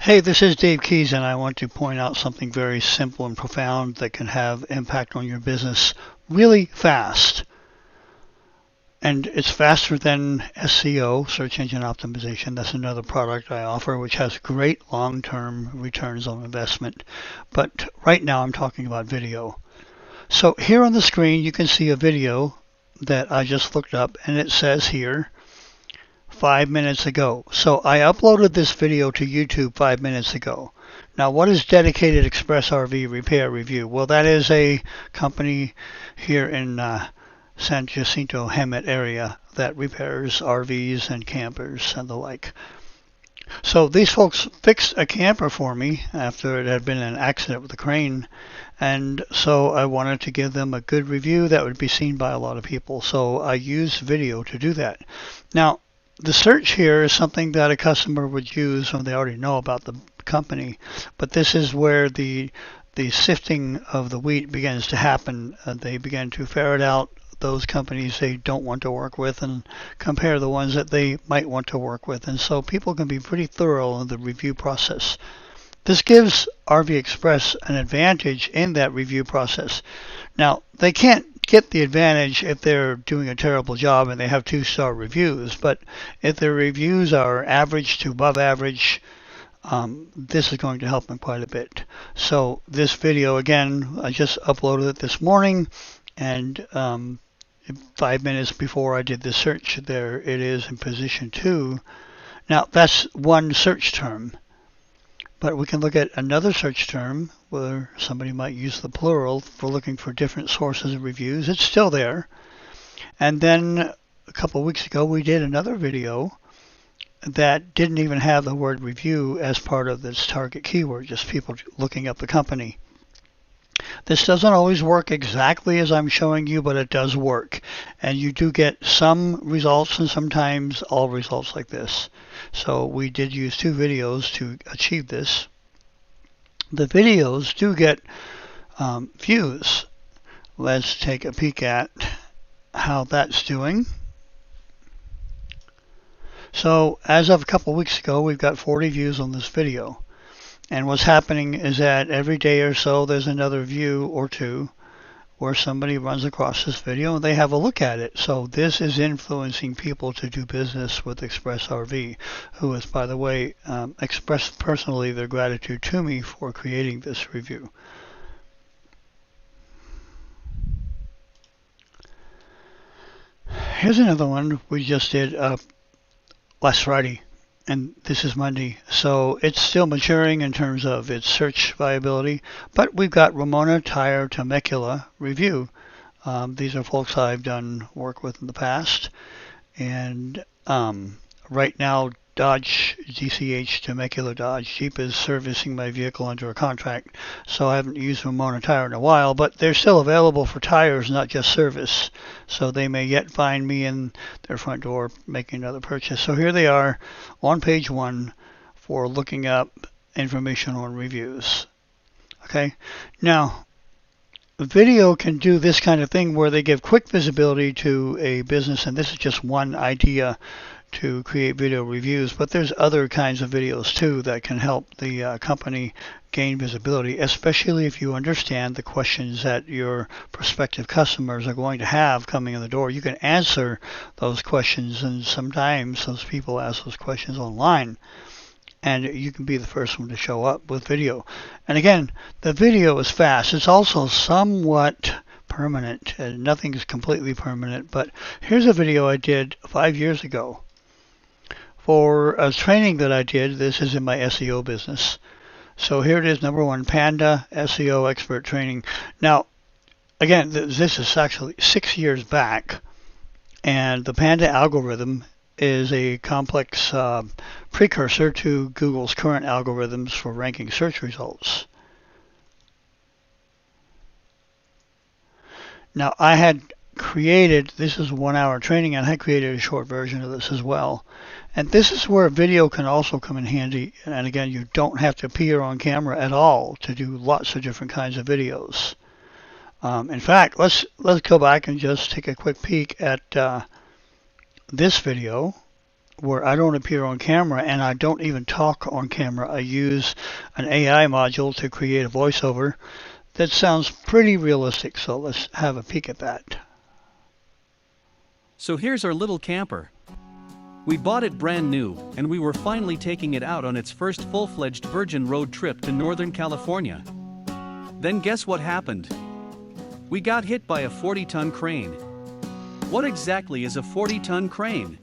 Hey, this is Dave Keys, and I want to point out something very simple and profound that can have impact on your business really fast. And it's faster than SEO, search engine optimization. That's another product I offer, which has great long-term returns on investment. But right now I'm talking about video. So here on the screen, you can see a video that I just looked up, and it says here, 5 minutes ago. So I uploaded this video to YouTube 5 minutes ago. Now, what is Dedicated Express RV Repair Review? Well, that is a company here in San Jacinto Hemet area that repairs RVs and campers and the like. So these folks fixed a camper for me after it had been an accident with a crane, and so I wanted to give them a good review that would be seen by a lot of people. So I used video to do that. Now, the search here is something that a customer would use when they already know about the company, but this is where the sifting of the wheat begins to happen. They begin to ferret out those companies they don't want to work with and compare the ones that they might want to work with. And so people can be pretty thorough in the review process. This gives RV Express an advantage in that review process. Now, they can't get the advantage if they're doing a terrible job and they have 2-star reviews, but if their reviews are average to above average, this is going to help them quite a bit. So this video, again, I just uploaded it this morning, and 5 minutes before I did the search, there it is in position 2. Now, that's one search term. But we can look at another search term where somebody might use the plural for looking for different sources of reviews. It's still there. And then a couple of weeks ago, we did another video that didn't even have the word review as part of this target keyword, just people looking up the company. This doesn't always work exactly as I'm showing you, but it does work. And you do get some results and sometimes all results like this. So we did use 2 videos to achieve this. The videos do get views. Let's take a peek at how that's doing. So as of a couple of weeks ago, we've got 40 views on this video. And what's happening is that every day or so there's another view or 2 where somebody runs across this video and they have a look at it. So this is influencing people to do business with Express RV, who has, by the way, expressed personally their gratitude to me for creating this review. Here's another one we just did last Friday. And this is Monday, so it's still maturing in terms of its search viability. But we've got Ramona Tire Temecula review. These are folks I've done work with in the past. And right now, Dodge DCH Temecula Dodge Jeep is servicing my vehicle under a contract. So I haven't used Ramona Tire in a while, but they're still available for tires, not just service. So they may yet find me in their front door making another purchase. So here they are on page 1 for looking up information on reviews. Okay, now video can do this kind of thing where they give quick visibility to a business, and this is just one idea to create video reviews, but there's other kinds of videos too that can help the company gain visibility, especially if you understand the questions that your prospective customers are going to have coming in the door. You can answer those questions, and sometimes those people ask those questions online, and you can be the first one to show up with video. And again, the video is fast. It's also somewhat permanent, and nothing is completely permanent, but here's a video I did 5 years ago for a training that I did. This is in my SEO business. So here it is, number 1, Panda SEO Expert Training. Now, again, this is actually 6 years back, and the Panda Algorithm is a complex precursor to Google's current algorithms for ranking search results. Now, I had created, this is a 1-hour training, and I created a short version of this as well. And this is where video can also come in handy. And again, you don't have to appear on camera at all to do lots of different kinds of videos. In fact, let's go back and just take a quick peek at this video. where I don't appear on camera and I don't even talk on camera. I use an AI module to create a voiceover that sounds pretty realistic. So let's have a peek at that. So here's our little camper. We bought it brand new, and we were finally taking it out on its first full-fledged Virgin Road trip to Northern California. Then guess what happened? We got hit by a 40-ton crane. What exactly is a 40-ton crane?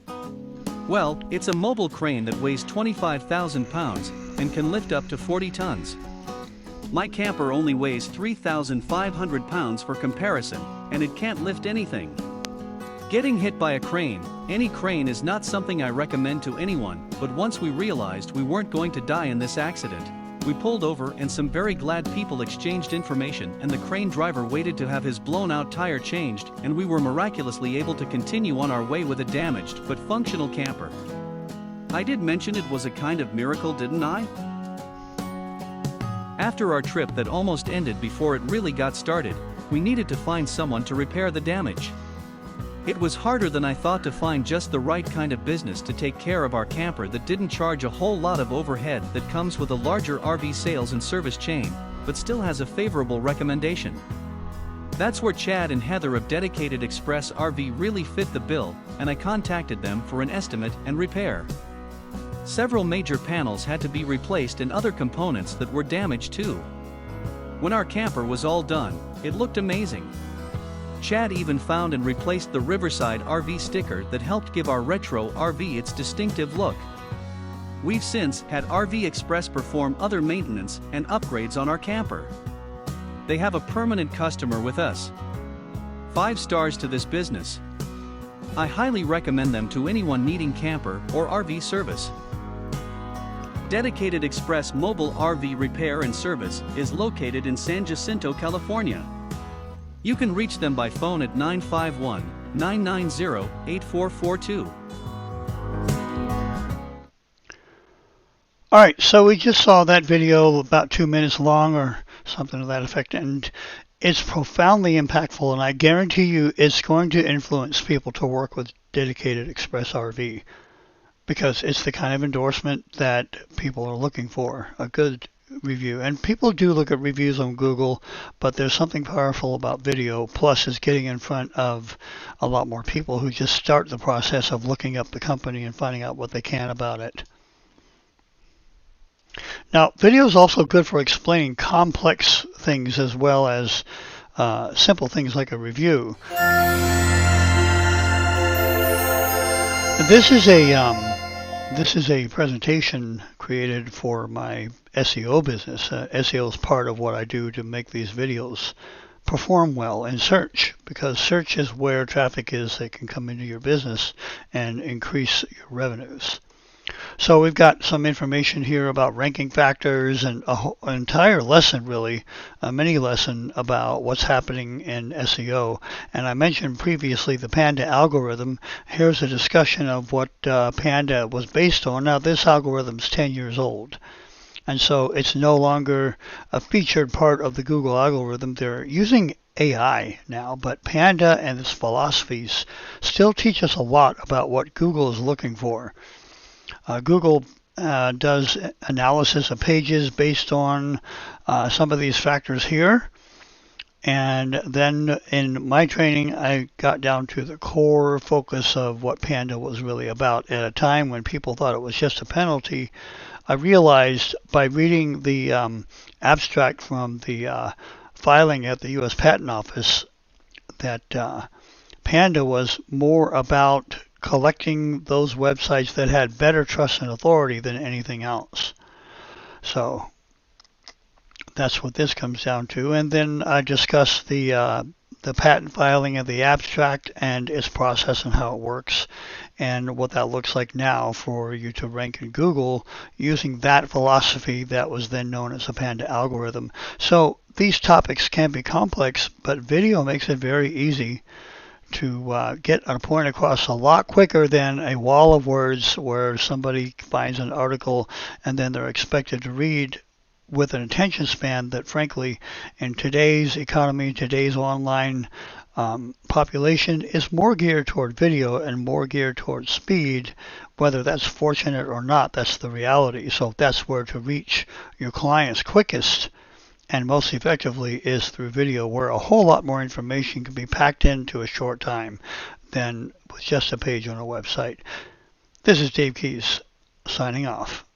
Well, it's a mobile crane that weighs 25,000 pounds and can lift up to 40 tons. My camper only weighs 3,500 pounds for comparison, and it can't lift anything. Getting hit by a crane, any crane, is not something I recommend to anyone, but once we realized we weren't going to die in this accident, we pulled over and some very glad people exchanged information, and the crane driver waited to have his blown-out tire changed, and we were miraculously able to continue on our way with a damaged but functional camper. I did mention it was a kind of miracle, didn't I? After our trip that almost ended before it really got started, we needed to find someone to repair the damage. It was harder than I thought to find just the right kind of business to take care of our camper that didn't charge a whole lot of overhead that comes with a larger RV sales and service chain, but still has a favorable recommendation. That's where Chad and Heather of Dedicated Express RV really fit the bill, and I contacted them for an estimate and repair. Several major panels had to be replaced and other components that were damaged too. When our camper was all done, it looked amazing. Chad even found and replaced the Riverside RV sticker that helped give our retro RV its distinctive look. We've since had RV Express perform other maintenance and upgrades on our camper. They have a permanent customer with us. 5 stars to this business. I highly recommend them to anyone needing camper or RV service. Dedicated Express Mobile RV Repair and Service is located in San Jacinto, California. You can reach them by phone at 951-990-8442. All right, so we just saw that video about 2 minutes long or something to that effect, and it's profoundly impactful, and I guarantee you it's going to influence people to work with Dedicated Express RV because it's the kind of endorsement that people are looking for, a good review. And people do look at reviews on Google, but there's something powerful about video, plus it's getting in front of a lot more people who just start the process of looking up the company and finding out what they can about it. Now, video is also good for explaining complex things as well as simple things like a review. This is a presentation created for my SEO business. SEO is part of what I do to make these videos perform well in search, because search is where traffic is that can come into your business and increase your revenues. So we've got some information here about ranking factors and an entire lesson, really, a mini lesson about what's happening in SEO. And I mentioned previously the Panda algorithm. Here's a discussion of what Panda was based on. Now, this algorithm's 10 years old, and so it's no longer a featured part of the Google algorithm. They're using AI now, but Panda and its philosophies still teach us a lot about what Google is looking for. Google does analysis of pages based on some of these factors here. And then in my training, I got down to the core focus of what Panda was really about. At a time when people thought it was just a penalty, I realized by reading the abstract from the filing at the U.S. Patent Office that Panda was more about collecting those websites that had better trust and authority than anything else. So that's what this comes down to. And then I discuss the patent filing of the abstract and its process and how it works, and what that looks like now for you to rank in Google using that philosophy that was then known as the Panda algorithm. So these topics can be complex, but video makes it very easy to get a point across a lot quicker than a wall of words where somebody finds an article and then they're expected to read with an attention span that, frankly, in today's economy, today's online population is more geared toward video and more geared toward speed. Whether that's fortunate or not, that's the reality. So that's where to reach your clients quickest and most effectively is through video, where a whole lot more information can be packed into a short time than with just a page on a website. This is Dave Keys signing off.